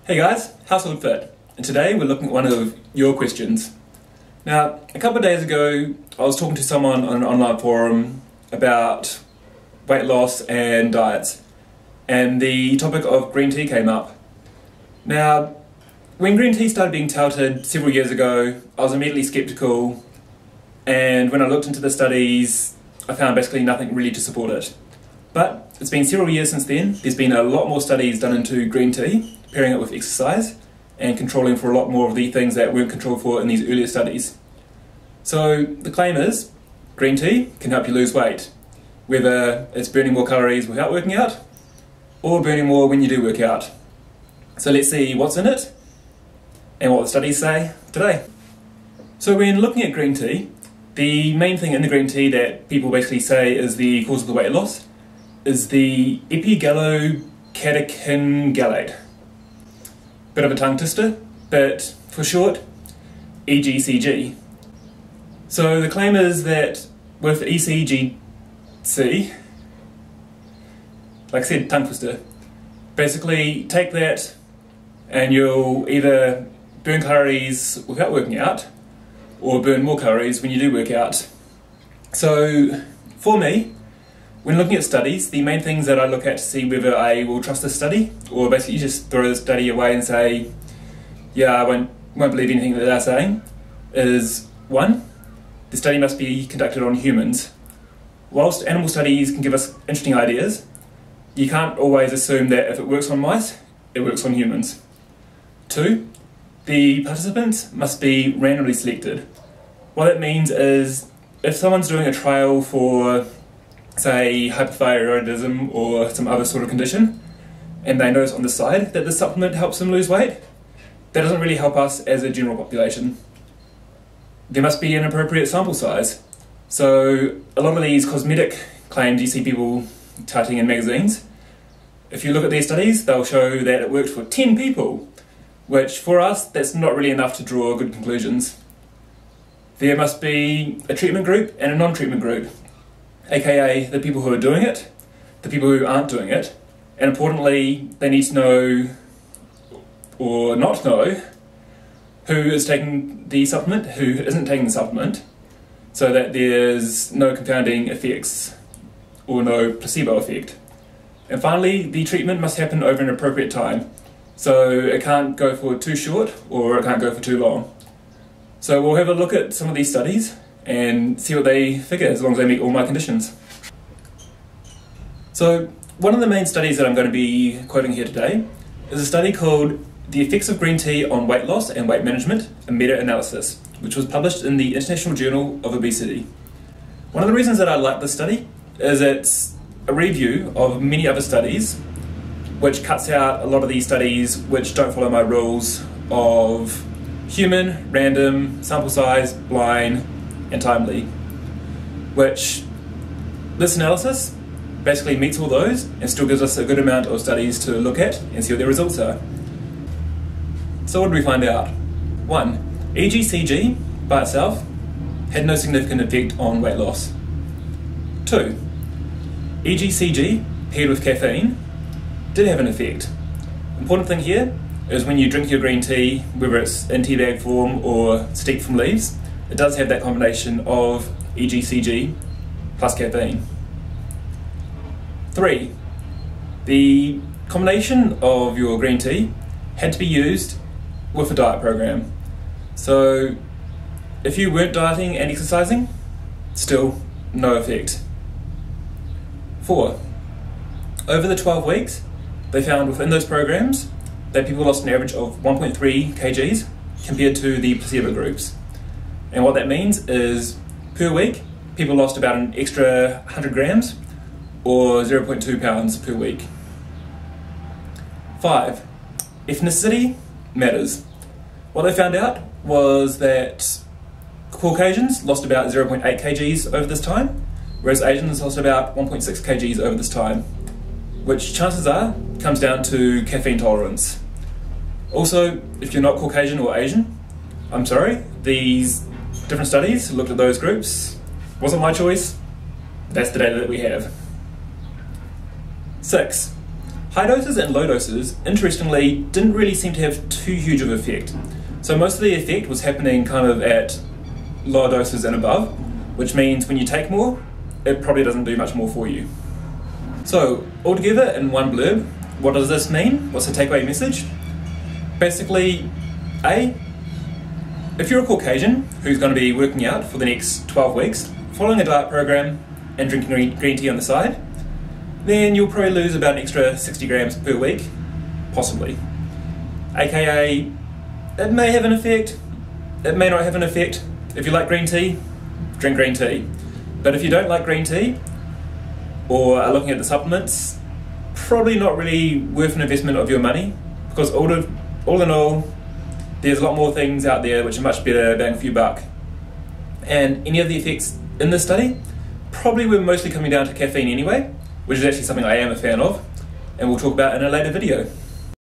Hey guys, Household Fit, and today we're looking at one of your questions. Now, a couple of days ago I was talking to someone on an online forum about weight loss and diets, and the topic of green tea came up. Now, when green tea started being touted several years ago, I was immediately skeptical, and when I looked into the studies I found basically nothing really to support it. But it's been several years since then. There's been a lot more studies done into green tea, pairing it with exercise, and controlling for a lot more of the things that weren't controlled for in these earlier studies. So the claim is, green tea can help you lose weight, whether it's burning more calories without working out, or burning more when you do work out. So let's see what's in it, and what the studies say today. So when looking at green tea, the main thing in the green tea that people basically say is the cause of the weight loss is the epigallocatechin gallate. Bit of a tongue twister, but for short, EGCG. So the claim is that with ECGC, like I said, tongue twister, basically take that and you'll either burn calories without working out or burn more calories when you do work out. So for me, when looking at studies, the main things that I look at to see whether I will trust this study, or basically just throw the study away and say, yeah, I won't believe anything that they're saying, is 1, the study must be conducted on humans. Whilst animal studies can give us interesting ideas, you can't always assume that if it works on mice, it works on humans. 2, the participants must be randomly selected. What that means is, if someone's doing a trial for, say, hypothyroidism or some other sort of condition, and they notice on the side that the supplement helps them lose weight, that doesn't really help us as a general population. There must be an appropriate sample size. So a lot of these cosmetic claims you see people touting in magazines, if you look at their studies, they'll show that it worked for 10 people, which for us, that's not really enough to draw good conclusions. There must be a treatment group and a non-treatment group, aka the people who are doing it, the people who aren't doing it, and importantly, they need to know, or not know, who is taking the supplement, who isn't taking the supplement, so that there's no confounding effects, or no placebo effect. And finally, the treatment must happen over an appropriate time, so it can't go for too short, or it can't go for too long. So we'll have a look at some of these studies, and see what they figure, as long as they meet all my conditions. So one of the main studies that I'm going to be quoting here today is a study called The Effects of Green Tea on Weight Loss and Weight Management, a Meta-Analysis, which was published in the International Journal of Obesity. One of the reasons that I like this study is it's a review of many other studies, which cuts out a lot of these studies which don't follow my rules of human, random, sample size, blind, and timely, which this analysis basically meets all those and still gives us a good amount of studies to look at and see what their results are. So what did we find out? 1. EGCG by itself had no significant effect on weight loss. 2. EGCG paired with caffeine did have an effect. Important thing here is when you drink your green tea, whether it's in tea bag form or steeped from leaves, it does have that combination of EGCG plus caffeine. 3. The combination of your green tea had to be used with a diet program. So if you weren't dieting and exercising, still no effect. 4. Over the 12 weeks, they found within those programs that people lost an average of 1.3 kgs compared to the placebo groups. And what that means is, per week, people lost about an extra 100 grams, or 0.2 pounds per week. 5. Ethnicity matters. What they found out was that Caucasians lost about 0.8 kgs over this time, whereas Asians lost about 1.6 kgs over this time, which chances are comes down to caffeine tolerance. Also, if you're not Caucasian or Asian, I'm sorry, these different studies looked at those groups. Wasn't my choice. That's the data that we have. 6. High doses and low doses, interestingly, didn't really seem to have too huge of an effect. So most of the effect was happening kind of at lower doses and above, which means when you take more, it probably doesn't do much more for you. So, altogether in one blurb, what does this mean? What's the takeaway message? Basically, A, if you're a Caucasian who's going to be working out for the next 12 weeks, following a diet program and drinking green tea on the side, then you'll probably lose about an extra 60 grams per week, possibly. AKA, it may have an effect, it may not have an effect. If you like green tea, drink green tea. But if you don't like green tea, or are looking at the supplements, probably not really worth an investment of your money, because all in all, there's a lot more things out there which are much better bang for your buck. And any of the effects in this study probably were mostly coming down to caffeine anyway, which is actually something I am a fan of, and we'll talk about in a later video.